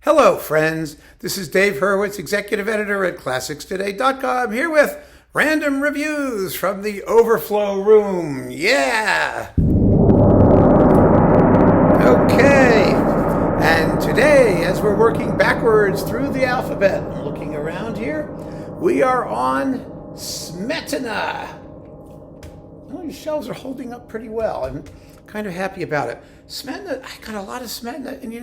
Hello, friends. This is Dave Hurwitz, executive editor at ClassicsToday.com, here with random reviews from the Overflow room. Yeah! Okay. And today, as we're working backwards through the alphabet, I'm looking around here, we are on Smetana. Well, these shelves are holding up pretty well. I'm kind of happy about it. Smetana, I got a lot of Smetana, and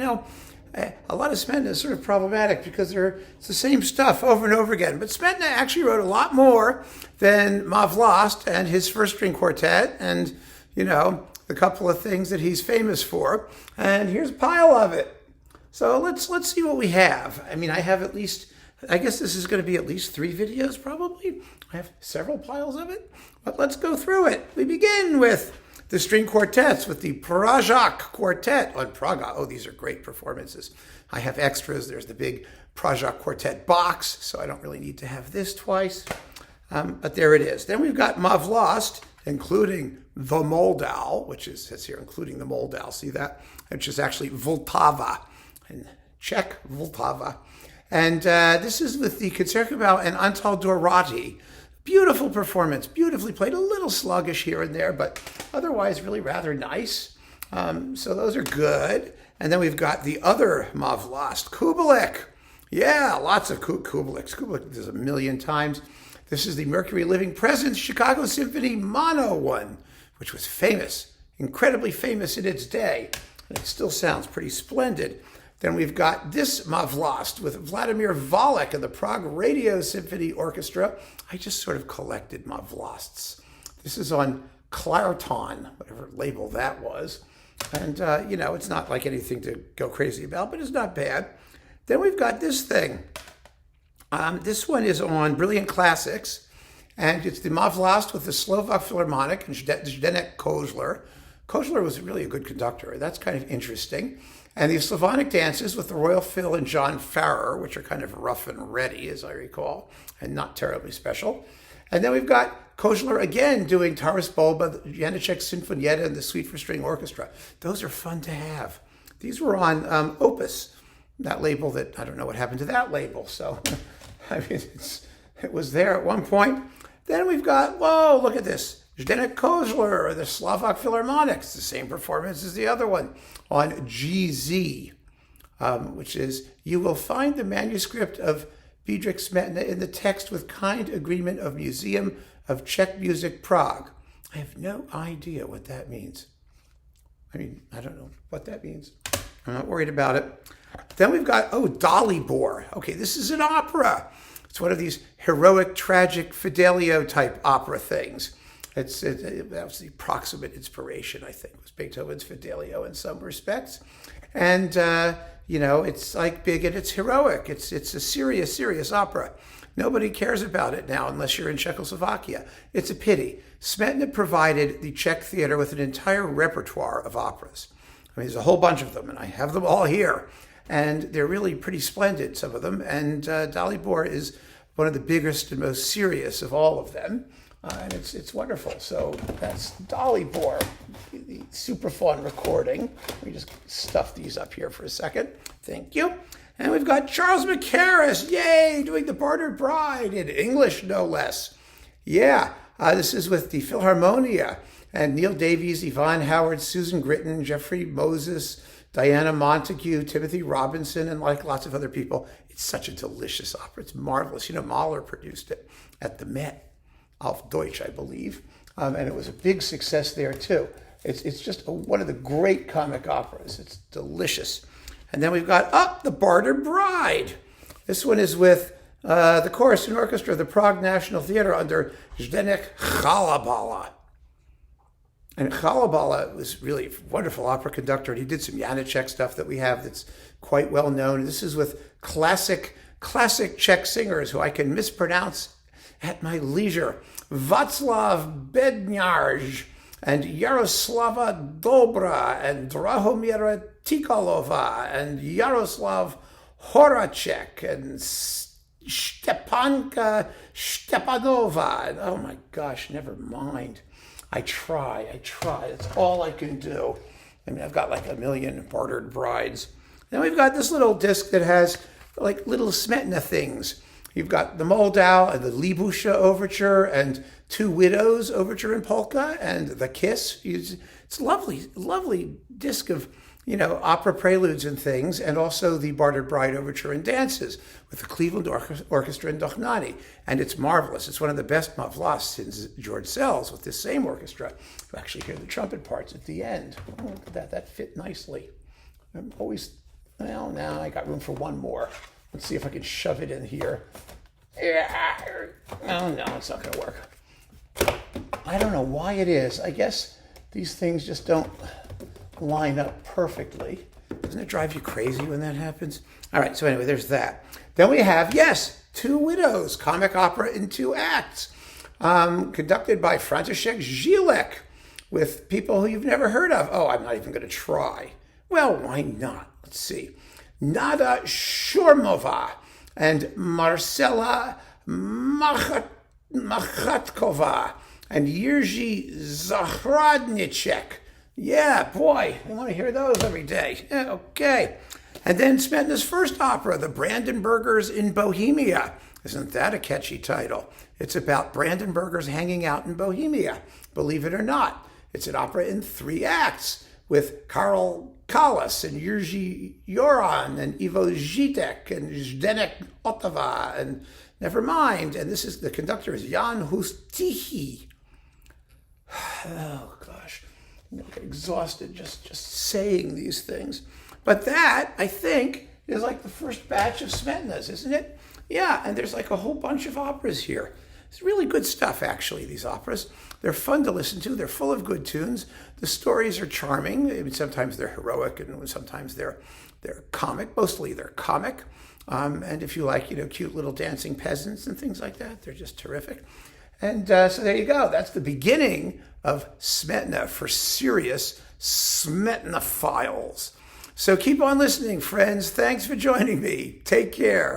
a lot of Smetana is sort of problematic because it's the same stuff over and over again. But Smetana actually wrote a lot more than Vlast and his first string quartet and, the couple of things that he's famous for. And here's a pile of it. So let's see what we have. I guess this is going to be at least 3 videos probably. I have several piles of it, but let's go through it. We begin with the string quartets with the Prajak Quartet on Praga. Oh, these are great performances. I have extras. There's the big Prajak Quartet box, so I don't really need to have this twice. But there it is. Then we've got Vlast, including the Moldau, which says here, including the Moldau. See that? Which is actually Vltava, in Czech, Vltava. And this is with the Concertgebouw and Antal Dorati. Beautiful performance, beautifully played, a little sluggish here and there, but otherwise really rather nice. So those are good. And then we've got the other Vlast, Kubelik. Yeah, lots of Kubeliks. Kubelik does a million times. This is the Mercury Living Presence Chicago Symphony Mono one, which was famous, incredibly famous in its day. And it still sounds pretty splendid. Then we've got this Vlast with Vladimir Valek and the Prague Radio Symphony Orchestra. I just sort of collected Vlasts. This is on Clarton, whatever label that was. And, it's not like anything to go crazy about, but it's not bad. Then we've got this thing. This one is on Brilliant Classics, and it's the Vlast with the Slovak Philharmonic and Zdeněk Kozler. Kozler was really a good conductor. That's kind of interesting. And the Slavonic dances with the Royal Phil and John Farrer, which are kind of rough and ready, as I recall, and not terribly special. And then we've got Kozler again doing Taras Bulba, the Janáček Sinfonietta, and the Suite for String Orchestra. Those are fun to have. These were on Opus, that label that, I don't know what happened to that label. So, it was there at one point. Then we've got, whoa, look at this. Zdeněk Kozler, the Slovak Philharmonics, the same performance as the other one, on GZ, which is, you will find the manuscript of Bedřich Smetana in the text with kind agreement of Museum of Czech Music, Prague. I have no idea what that means. I don't know what that means. I'm not worried about it. Then we've got, Dalibor. Okay, this is an opera. It's one of these heroic, tragic, Fidelio type opera things. That was the proximate inspiration, I think, was Beethoven's Fidelio in some respects. And, it's like big and it's heroic. It's a serious, serious opera. Nobody cares about it now unless you're in Czechoslovakia. It's a pity. Smetana provided the Czech theater with an entire repertoire of operas. There's a whole bunch of them, and I have them all here. And they're really pretty splendid, some of them. And Dalibor is one of the biggest and most serious of all of them. And it's wonderful. So that's Dalibor, the super fun recording. Let me just stuff these up here for a second. Thank you. And we've got Charles McCarris, yay, doing the Bartered Bride in English, no less. Yeah, this is with the Philharmonia and Neil Davies, Yvonne Howard, Susan Gritton, Jeffrey Moses, Diana Montague, Timothy Robinson, and lots of other people. It's such a delicious opera. It's marvelous. Mahler produced it at the Met. Auf Deutsch, I believe, and it was a big success there too. It's just one of the great comic operas. It's delicious. And then we've got the Bartered Bride. This one is with the chorus and orchestra of the Prague National Theater under Zdeněk Chalabala. And Chalabala was really a wonderful opera conductor, and he did some Janáček stuff that we have that's quite well known. This is with classic Czech singers who I can mispronounce at my leisure. Václav Bednář and Jaroslava Dobra and Drahomira Tikalova and Yaroslav Horacek and Stepanka Stepanova. Oh my gosh, never mind. I try. That's all I can do. I've got like a million Bartered Brides. Then we've got this little disc that has like little Smetana things. You've got the Moldau and the Libusha Overture and Two Widows Overture in polka and the Kiss. It's lovely, lovely disc of, opera preludes and things, and also the Bartered Bride Overture and dances with the Cleveland Orchestra and Dochnani. And it's marvelous. It's one of the best Vlast since George Sells with this same orchestra. You actually hear the trumpet parts at the end. Oh, look at that. That fit nicely. I'm always, well, now I got room for one more. Let's see if I can shove it in here. Yeah. Oh, no, it's not going to work. I don't know why it is. I guess these things just don't line up perfectly. Doesn't it drive you crazy when that happens? All right, so anyway, there's that. Then we have, yes, Two Widows, comic opera in 2 acts, conducted by František Žilek, with people who you've never heard of. Oh, I'm not even going to try. Well, why not? Let's see. Nada Shurmova and Marcela Machatkova and Jiří Zahradnicek. Yeah, boy, I want to hear those every day. Yeah, okay. And then Smetana's first opera, The Brandenburgers in Bohemia. Isn't that a catchy title? It's about Brandenburgers hanging out in Bohemia, believe it or not. It's an opera in 3 acts with Karol Kalas and Jiří Joran and Ivo Žitek and Zdenek Otava and never mind. And the conductor is Jan Hustichi. Oh, gosh. I get exhausted just saying these things. But that, I think, is like the first batch of Smetanas, isn't it? Yeah, and there's like a whole bunch of operas here. It's really good stuff, actually, these operas. They're fun to listen to. They're full of good tunes. The stories are charming. I mean, sometimes they're heroic and sometimes they're comic. Mostly they're comic. And if you like, cute little dancing peasants and things like that, they're just terrific. And so there you go. That's the beginning of Smetana for serious Smetanophiles. So keep on listening, friends. Thanks for joining me. Take care.